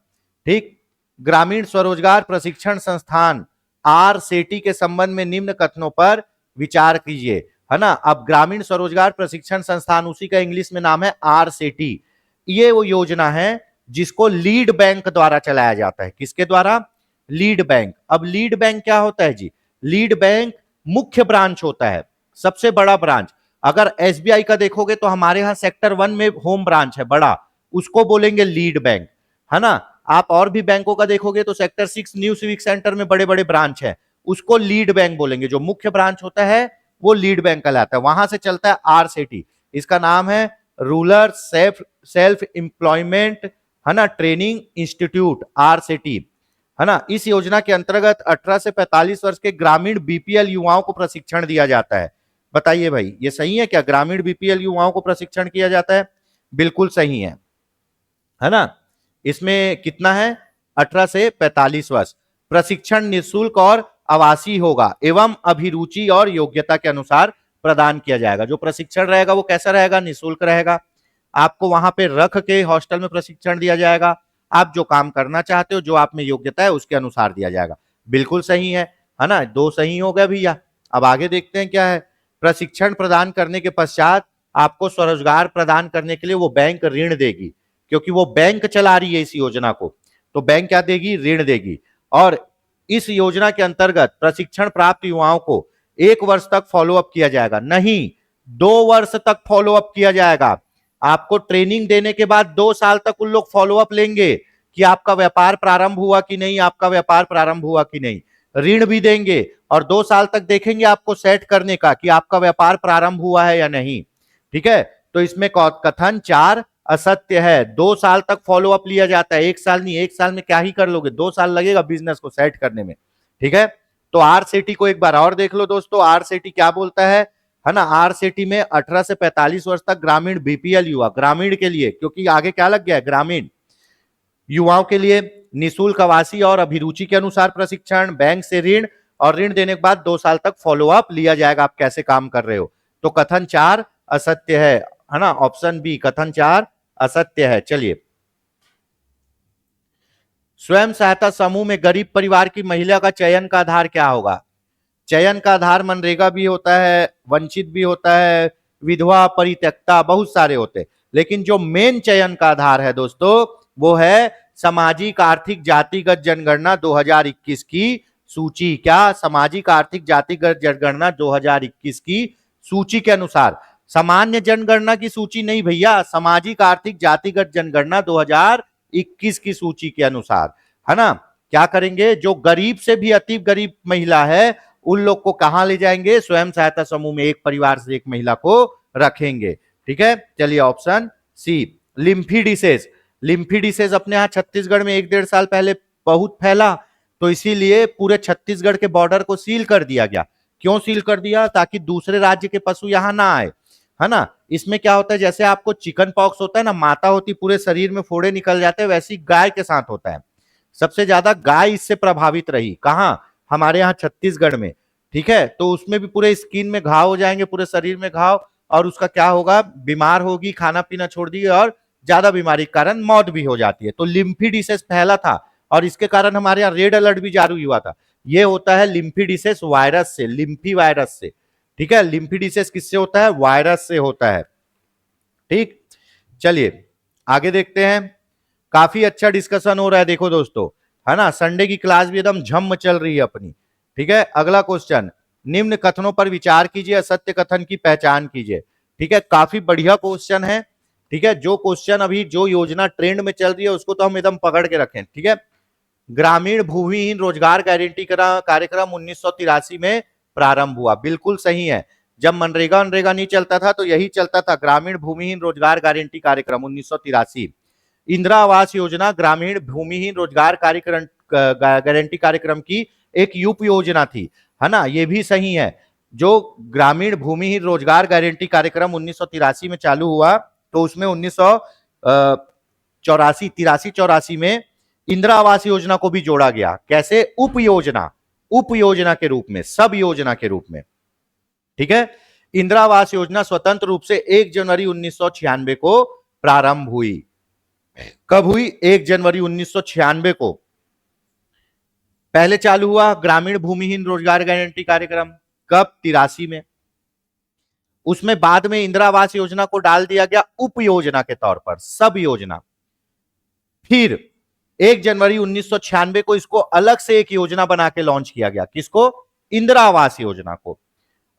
ठीक। ग्रामीण स्वरोजगार प्रशिक्षण संस्थान आरसेटी के संबंध में निम्न कथनों पर विचार कीजिए, है ना। अब ग्रामीण स्वरोजगार प्रशिक्षण संस्थान, उसी का इंग्लिश में नाम है आरसेटी। ये वो योजना है जिसको लीड बैंक द्वारा चलाया जाता है। किसके द्वारा, लीड बैंक। अब लीड बैंक क्या होता है जी, लीड बैंक मुख्य ब्रांच होता है, सबसे बड़ा ब्रांच। अगर एसबीआई का देखोगे तो हमारे यहां सेक्टर 1 में होम ब्रांच है बड़ा, उसको बोलेंगे लीड बैंक, है ना। आप और भी बैंकों का देखोगे तो सेक्टर 6 न्यू सिविक सेंटर में बड़े बड़े ब्रांच है, उसको लीड बैंक बोलेंगे। जो मुख्य ब्रांच होता है वो लीड बैंक कहलाता है। वहां से चलता है आरसेटी, इसका नाम है रूरल सेल्फ एम्प्लॉयमेंट, है ना, ट्रेनिंग इंस्टीट्यूट, आरसेटी, है ना। इस योजना के अंतर्गत 18 से 45 वर्ष के ग्रामीण बीपीएल युवाओं को प्रशिक्षण दिया जाता है। बताइए भाई, ये सही है क्या, ग्रामीण बीपीएल युवाओं को प्रशिक्षण किया जाता है? बिल्कुल सही है ना। इसमें कितना है, 18 से 45 वर्ष। प्रशिक्षण निःशुल्क और आवासीय होगा एवं अभिरुचि और योग्यता के अनुसार प्रदान किया जाएगा। जो प्रशिक्षण रहेगा वो कैसा रहेगा, निःशुल्क रहेगा। आपको वहां पे रख के हॉस्टल में प्रशिक्षण दिया जाएगा। आप जो काम करना चाहते हो, जो आप में योग्यता है उसके अनुसार दिया जाएगा। बिल्कुल सही है ना। 2 सही हो गया भैया। अब आगे देखते हैं क्या है। प्रशिक्षण प्रदान करने के पश्चात आपको स्वरोजगार प्रदान करने के लिए वो बैंक ऋण देगी, क्योंकि वो बैंक चला रही है इस योजना को, तो बैंक क्या देगी, ऋण देगी। और इस योजना के अंतर्गत प्रशिक्षण प्राप्त युवाओं को 1 वर्ष तक फॉलोअप किया जाएगा, नहीं 2 वर्ष तक फॉलोअप किया जाएगा। आपको ट्रेनिंग देने के बाद 2 साल तक उन लोग फॉलोअप लेंगे कि आपका व्यापार प्रारंभ हुआ कि नहीं, आपका व्यापार प्रारंभ हुआ कि नहीं। ऋण भी देंगे और 2 साल तक देखेंगे आपको सेट करने का कि आपका व्यापार प्रारंभ हुआ है या नहीं। ठीक है, तो इसमें कथन 4 असत्य है। 2 साल तक फॉलोअप लिया जाता है, 1 साल नहीं। 1 साल में क्या ही कर लोगे, 2 साल लगेगा बिजनेस को सेट करने में। ठीक है, तो आरसीटी को एक बार और देख लो दोस्तों, आरसीटी क्या बोलता है ना। आरसीटी में 18 से 45 वर्ष तक ग्रामीण बीपीएल युवा, ग्रामीण के लिए, क्योंकि आगे क्या लग गया है, ग्रामीण युवाओं के लिए निःशुल्क आवासीय और अभिरुचि के अनुसार प्रशिक्षण, बैंक से ऋण, और ऋण देने के बाद 2 साल तक फॉलोअप लिया जाएगा आप कैसे काम कर रहे हो। तो कथन 4 असत्य है ना, ऑप्शन बी कथन 4 असत्य है। चलिए, स्वयं सहायता समूह में गरीब परिवार की महिला का चयन का आधार क्या होगा। चयन का आधार मनरेगा भी होता है, वंचित भी होता है, विधवा, परित्यक्ता, बहुत सारे होते हैं, लेकिन जो मेन चयन का आधार है दोस्तों वो है सामाजिक आर्थिक जातिगत जनगणना 2021 की सूची। क्या, सामाजिक आर्थिक जातिगत जनगणना 2021 की सूची के अनुसार, सामान्य जनगणना की सूची नहीं भैया, सामाजिक आर्थिक जातिगत जनगणना 2021 की सूची के अनुसार, है ना। क्या करेंगे, जो गरीब से भी अति गरीब महिला है उन लोग को कहां ले जाएंगे, स्वयं सहायता समूह में, एक परिवार से एक महिला को रखेंगे। ठीक है, चलिए ऑप्शन सी लिम्फिडिसेस। लिम्फिडिसेस अपने यहाँ छत्तीसगढ़ में 1-1.5 साल पहले बहुत फैला, तो इसीलिए पूरे छत्तीसगढ़ के बॉर्डर को सील कर दिया गया। क्यों सील कर दिया, ताकि दूसरे राज्य के पशु यहां ना आए, है ना। इसमें क्या होता है, जैसे आपको चिकन पॉक्स होता है ना, माता होती पूरे शरीर में फोड़े निकल जाते हैं, वैसी गाय के साथ होता है। सबसे ज्यादा गाय इससे प्रभावित रही, कहां, हमारे यहाँ छत्तीसगढ़ में। ठीक है, तो उसमें भी पूरे स्किन में घाव हो जाएंगे, पूरे शरीर में घाव, और उसका क्या होगा, बीमार होगी, खाना पीना छोड़ दी और ज्यादा बीमारी के कारण मौत भी हो जाती है। तो लिम्फिडिसेस फैला था और इसके कारण हमारे यहाँ रेड अलर्ट भी जारी हुआ था। ये होता है लिम्फिडिसेस वायरस से, लिम्फी वायरस से। ठीक है, लिम्फिडिसेस किससे होता है, वायरस से होता है। ठीक, चलिए आगे देखते हैं। काफी अच्छा डिस्कशन हो रहा है, देखो दोस्तों, है ना। संडे की क्लास भी एकदम झम चल रही है अपनी। ठीक है, अगला क्वेश्चन, निम्न कथनों पर विचार कीजिए, असत्य कथन की पहचान कीजिए। ठीक है, काफी बढ़िया क्वेश्चन है। ठीक है, जो क्वेश्चन अभी जो योजना ट्रेंड में चल रही है उसको तो हम एकदम पकड़ के रखें। ठीक है, ग्रामीण भूमिहीन रोजगार गारंटी कार्यक्रम 1983 में प्रारंभ हुआ, बिल्कुल सही है। जब मनरेगा नहीं चलता था तो यही चलता था, ग्रामीण भूमिहीन रोजगार गारंटी कार्यक्रम 1983। इंदिरा आवास योजना ग्रामीण भूमिहीन रोजगार गारंटी कार्यक्रम की एक उप योजना थी, है ना, ये भी सही है। जो ग्रामीण भूमिहीन रोजगार गारंटी कार्यक्रम 1983 में चालू हुआ, तो उसमें 1984 में इंदिरा आवास योजना को भी जोड़ा गया। कैसे, उप योजना के रूप में, सब योजना के रूप में। ठीक है, इंदिरा आवास योजना स्वतंत्र रूप से 1 जनवरी 1996 को प्रारंभ हुई। कब हुई, 1 जनवरी 1996 को पहले चालू हुआ ग्रामीण भूमिहीन रोजगार गारंटी कार्यक्रम। कब, 83 में। उसमें बाद में इंदिरा आवास योजना को डाल दिया गया उप योजना के तौर पर, सब योजना। फिर 1 जनवरी 1996 को इसको अलग से एक योजना बना के लॉन्च किया गया, किसको, इंदिरा आवास योजना को।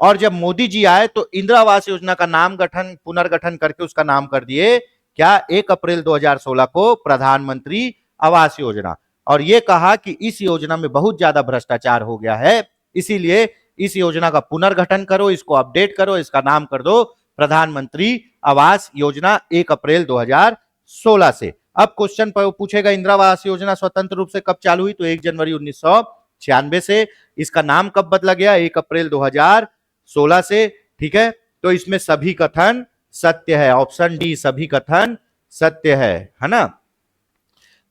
और जब मोदी जी आए तो इंदिरा आवास योजना का नाम पुनर्गठन करके उसका नाम कर दिए क्या, 1 अप्रैल 2016 को प्रधानमंत्री आवास योजना। और यह कहा कि इस योजना में बहुत ज्यादा भ्रष्टाचार हो गया है, इसीलिए इस योजना का पुनर्गठन करो, इसको अपडेट करो, इसका नाम कर दो प्रधानमंत्री आवास योजना 1 अप्रैल 2016 से। अब क्वेश्चन पूछेगा इंदिरा आवास योजना स्वतंत्र रूप से कब चालू हुई, तो 1 जनवरी 1996 से। इसका नाम कब बदला गया, 1 अप्रैल 2016 से। ठीक है, तो इसमें सभी कथन सत्य है, ऑप्शन डी सभी कथन सत्य है ना।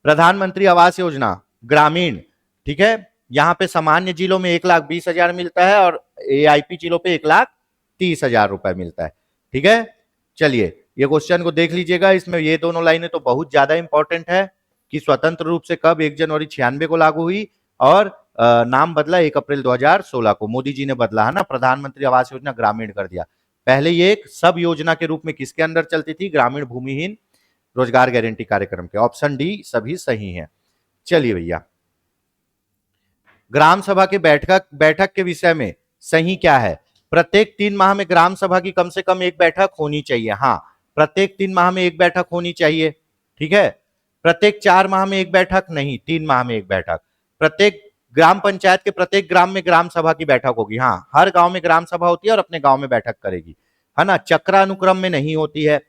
प्रधानमंत्री आवास योजना ग्रामीण, ठीक है, यहां पे सामान्य जिलों में 1,20,000 मिलता है और एआईपी जिलों पे 1,30,000 रुपए मिलता है। ठीक है, चलिए ये क्वेश्चन को देख लीजिएगा, इसमें ये दोनों लाइनें तो बहुत ज्यादा इंपॉर्टेंट है कि स्वतंत्र रूप से कब 1 जनवरी 96 को लागू हुई और नाम बदला 1 अप्रैल 2016 को, मोदी जी ने बदला है ना, प्रधानमंत्री आवास योजना ग्रामीण कर दिया। पहले ये एक सब योजना के रूप में किसके अंदर चलती थी? ग्रामीण भूमिहीन रोजगार गारंटी कार्यक्रम के। ऑप्शन डी सभी सही है। चलिए भैया, ग्राम सभा के बैठक के विषय में सही क्या है? प्रत्येक 3 माह में ग्राम सभा की कम से कम एक बैठक होनी चाहिए। हाँ, प्रत्येक 3 माह में एक बैठक होनी चाहिए। ठीक है, प्रत्येक 4 माह में एक बैठक नहीं, 3 माह में एक बैठक। प्रत्येक ग्राम पंचायत के प्रत्येक ग्राम में ग्राम सभा की बैठक होगी। हाँ, हर गांव में ग्राम सभा होती है और अपने गांव में बैठक करेगी, है ना, चक्रानुक्रम में नहीं होती है।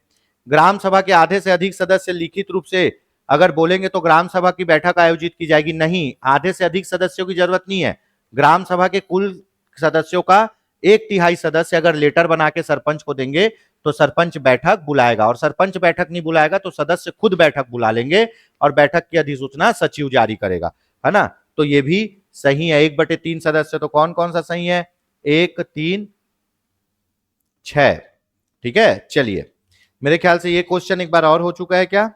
ग्राम सभा के आधे से अधिक सदस्य लिखित रूप से अगर बोलेंगे तो ग्राम सभा की बैठक आयोजित की जाएगी। नहीं, आधे से अधिक सदस्यों की जरूरत नहीं है। ग्राम सभा के कुल सदस्यों का 1/3 सदस्य अगर लेटर बना के सरपंच को देंगे तो सरपंच बैठक बुलाएगा, और सरपंच बैठक नहीं बुलाएगा तो सदस्य खुद बैठक बुला लेंगे और बैठक की अधिसूचना सचिव जारी करेगा, है ना। तो ये भी सही है। 1/3 सदस्य तो कौन कौन सा सही है? 1, 3, 6। ठीक है, चलिए, मेरे ख्याल से ये क्वेश्चन एक बार और हो चुका है क्या?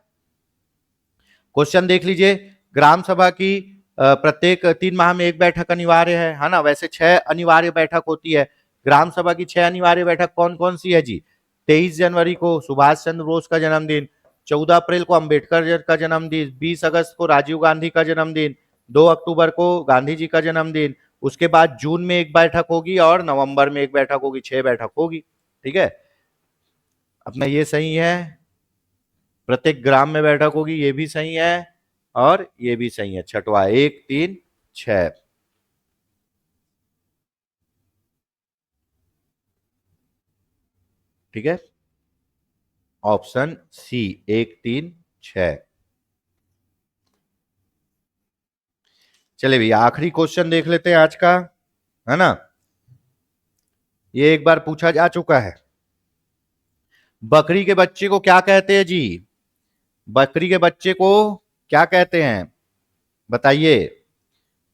क्वेश्चन देख लीजिए। ग्राम सभा की प्रत्येक 3 माह में एक बैठक अनिवार्य है ना। वैसे 6 अनिवार्य बैठक होती है। ग्राम सभा की 6 अनिवार्य बैठक कौन कौन सी है जी? 23 जनवरी को सुभाष चंद्र बोस का जन्मदिन, 14 अप्रैल को अंबेडकर का जन्मदिन, 20 अगस्त को राजीव गांधी का जन्मदिन, 2 अक्टूबर को गांधी जी का जन्मदिन, उसके बाद जून में एक बैठक होगी और नवंबर में एक बैठक होगी। 6 बैठक होगी। ठीक है, अपना ये सही है। प्रत्येक ग्राम में बैठक होगी, ये भी सही है और ये भी सही है। छठवा 1, 3, 6। ठीक है, ऑप्शन सी 1, 3, 6। चले भैया, आखिरी क्वेश्चन देख लेते हैं आज का, है ना। ये एक बार पूछा जा चुका है। बकरी के बच्चे को क्या कहते हैं जी? बकरी के बच्चे को क्या कहते हैं? बताइए,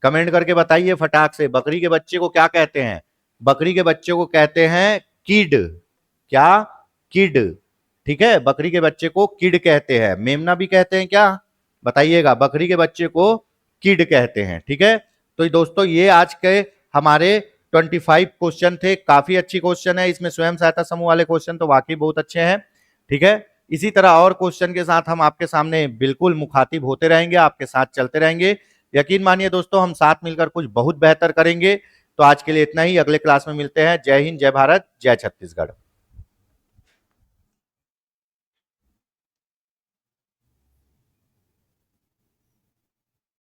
कमेंट करके बताइए फटाक से। बकरी के बच्चे को क्या कहते हैं? बकरी के बच्चे को कहते हैं किड। क्या? किड। ठीक है, बकरी के बच्चे को किड कहते हैं। मेमना भी कहते हैं क्या? बताइएगा। बकरी के बच्चे को किड कहते हैं। ठीक है, तो दोस्तों ये आज के हमारे 25 क्वेश्चन थे। काफी अच्छी क्वेश्चन है। इसमें स्वयं सहायता समूह वाले क्वेश्चन तो वाकई बहुत अच्छे हैं। ठीक है, इसी तरह और क्वेश्चन के साथ हम आपके सामने बिल्कुल मुखातिब होते रहेंगे, आपके साथ चलते रहेंगे। यकीन मानिए दोस्तों, हम साथ मिलकर कुछ बहुत बेहतर करेंगे। तो आज के लिए इतना ही, अगले क्लास में मिलते हैं। जय हिंद, जय भारत, जय छत्तीसगढ़।